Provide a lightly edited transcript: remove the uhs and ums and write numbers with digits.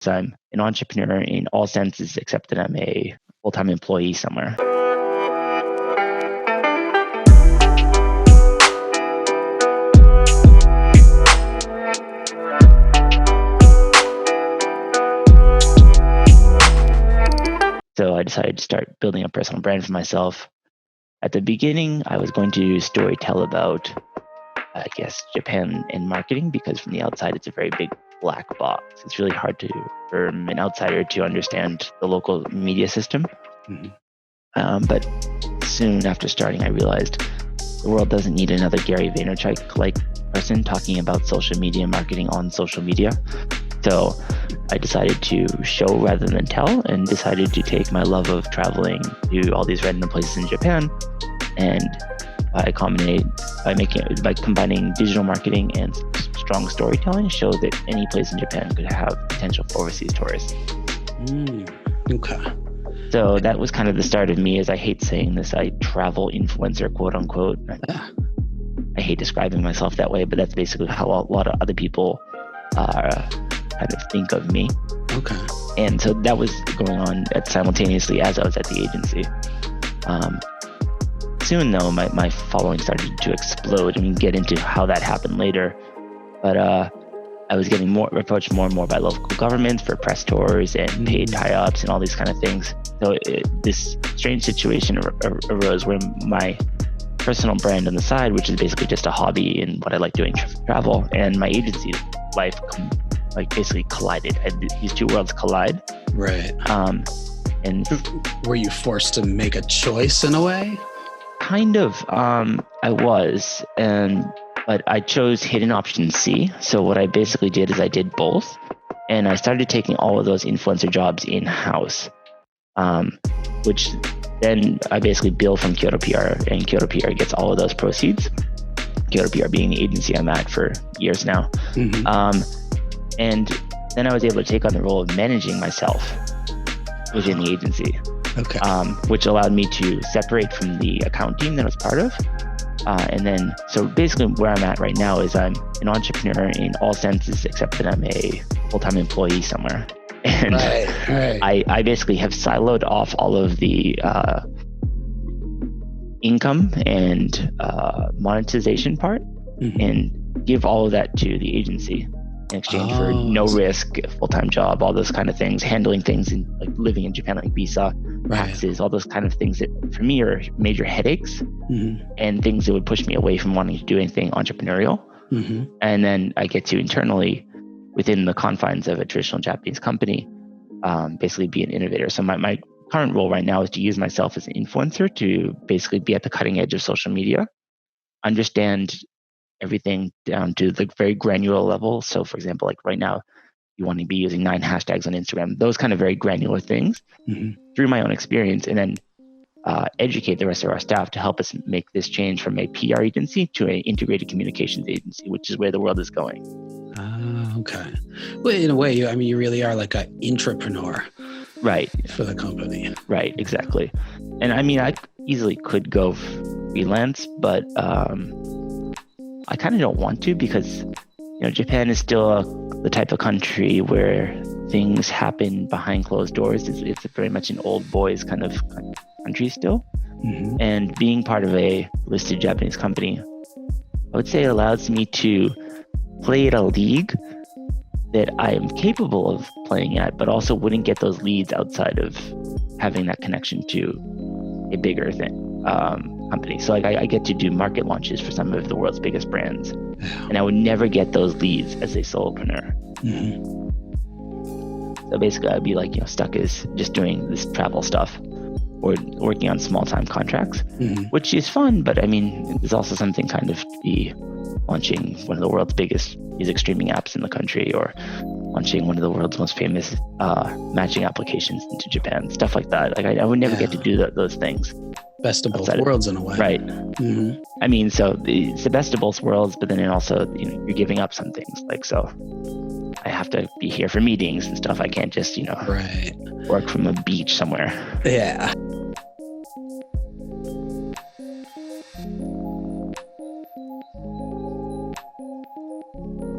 So I'm an entrepreneur in all senses, except that I'm a full-time employee somewhere. So I decided to start building a personal brand for myself. At the beginning, I was going to storytell about, I guess, Japan and marketing, because from the outside, it's a very big black box. It's really hard for an outsider to understand the local media system. But soon after starting, I realized the world doesn't need another Gary Vaynerchuk-like person talking about social media marketing on social media. So I decided to show rather than tell, and decided to take my love of traveling to all these random places in Japan, and by combining digital marketing and strong storytelling, show that any place in Japan could have potential for overseas tourists. Okay. So that was kind of the start of me, as I hate saying this, I travel influencer, quote unquote. I hate describing myself that way, but that's basically how a lot of other people kind of think of me. Okay. And so that was going on simultaneously as I was at the agency. Soon though, my following started to explode. I mean, get into how that happened later. But I was getting approached more and more by local governments for press tours and paid tie-ups and all these kind of things. So this strange situation arose where my personal brand on the side, which is basically just a hobby and what I like doing, travel, and my agency life basically collided. These two worlds collide. Right. And were you forced to make a choice in a way? Kind of. I was, but I chose hidden option C. So what I basically did is I did both, and I started taking all of those influencer jobs in-house, which then I basically bill from Kyoto PR, and Kyoto PR gets all of those proceeds. Kyoto PR being the agency I'm at for years now. And then I was able to take on the role of managing myself within the agency. Okay. Which allowed me to separate from the account team that I was part of. And then, so basically where I'm at right now is I'm an entrepreneur in all senses, except that I'm a full-time employee somewhere. And right. I basically have siloed off all of the income and monetization part, and give all of that to the agency in exchange for no risk, full-time job, all those kind of things, handling things in like living in Japan, like visa, taxes, all those kind of things that for me are major headaches and things that would push me away from wanting to do anything entrepreneurial. And then I get to internally, within the confines of a traditional Japanese company, basically be an innovator. So my current role right now is to use myself as an influencer to basically be at the cutting edge of social media, understand everything down to the very granular level. So for example, like right now, you want to be using 9 hashtags on Instagram, those kind of very granular things through my own experience, and then educate the rest of our staff to help us make this change from a PR agency to an integrated communications agency, which is where the world is going. Okay. Well, in a way, you really are like an intrapreneur. Right. For the company. Right, exactly. And I mean, I easily could go freelance, but I kind of don't want to, because Japan is still the type of country where things happen behind closed doors. It's very much an old boys kind of country still. And being part of a listed Japanese company, I would say it allows me to play at a league that I am capable of playing at, but also wouldn't get those leads outside of having that connection to a bigger company. So like I get to do market launches for some of the world's biggest brands, and I would never get those leads as a solopreneur. So basically I'd be like, stuck as just doing this travel stuff or working on small time contracts, which is fun. But I mean, there's also something kind of to be launching one of the world's biggest music streaming apps in the country, or launching one of the world's most famous matching applications into Japan, stuff like that. Like I would never get to do those things. Best of both worlds in a way. Right. I mean, so it's the best of both worlds, but then it also, you're giving up some things. Like, so I have to be here for meetings and stuff. I can't just, work from a beach somewhere. Yeah.